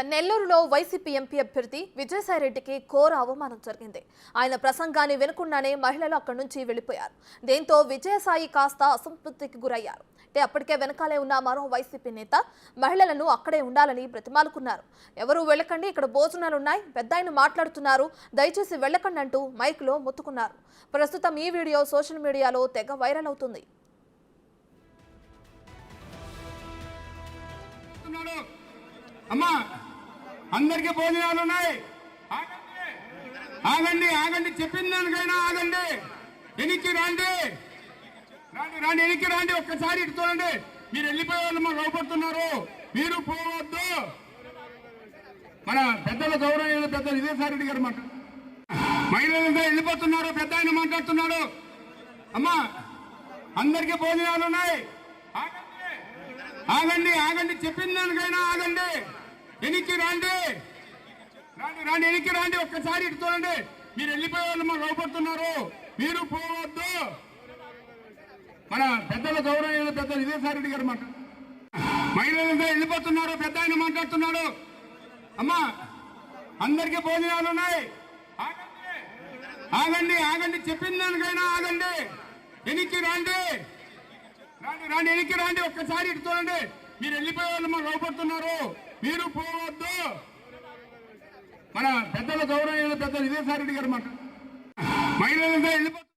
నెల్లూరులో YCP MP అభ్యర్థి విజయసాయిరెడ్డికి ఘోర అవమానం జరిగింది. ఆయన ప్రసంగాన్ని వినకుండానే మహిళలు అక్కడి నుంచి వెళ్లిపోయారు. దీంతో విజయసాయి కాస్త అసంతృప్తికి గురయ్యారు. అప్పటికే వెనకాలే ఉన్న మరో వైసీపీ నేత మహిళలను అక్కడే ఉండాలని బ్రతిమాలుకున్నారు. ఎవరూ వెళ్ళకండి, ఇక్కడ భోజనాలున్నాయి, పెద్దాయన మాట్లాడుతున్నారు, దయచేసి వెళ్ళకండి అంటూ మైక్లో మొత్తుకున్నారు. ప్రస్తుతం ఈ వీడియో సోషల్ మీడియాలో తెగ వైరల్ అవుతుంది. అమ్మా అందరికి భోజనాలు ఉన్నాయి, ఆగండి ఆగండి చెప్పిన దానికైనా ఆగండి, ఎనికి రండి రండి రండి ఎనికి రండి, ఒక్కసారి ఇటు చూడండి. మీరు వెళ్ళిపోయే వాళ్ళు మాకు అవపడుతున్నారు, మీరు పోవద్దు. మన పెద్దల గౌరవ పెద్ద విజయసాయిరెడ్డి గారు మాట మహిళలతో వెళ్ళిపోతున్నారు, పెద్ద ఆయన మాట్లాడుతున్నాడు. అమ్మా అందరికి భోజనాలు ఉన్నాయి, ఆగండి ఆగండి చెప్పిన దానికైనా ఆగండి, ఎనికి రండి రండి రండి ఎనికి రండి, ఒక్కసారి ఇటు చూడండి. మీరు వెళ్ళిపోయే వాళ్ళు మాకు అవపడుతున్నారు, మీరు పోవద్దు. మన పెద్దల గౌరవ పెద్ద విజయసాయిరెడ్డి గారు మాట మహిళలతో వెళ్ళిపోతున్నారు, పెద్ద ఆయన మాట్లాడుతున్నాడు. అమ్మా అందరికి భోజనాలు ఉన్నాయి, ఆగండి ఆగండి చెప్పిన దానికైనా ఆగండి, ఎనికి రండి రండి రండి ఎనికి రండి, ఒక్కసారి ఇటు చూడండి. మీరు వెళ్ళిపోయే వాళ్ళు మాకు అవపడుతున్నారు, మీరు పోవద్దు. మన పెద్దల గౌరవ పెద్ద విజయసాయిరెడ్డి గారు మాట మహిళలతో వెళ్ళిపోతున్నారు.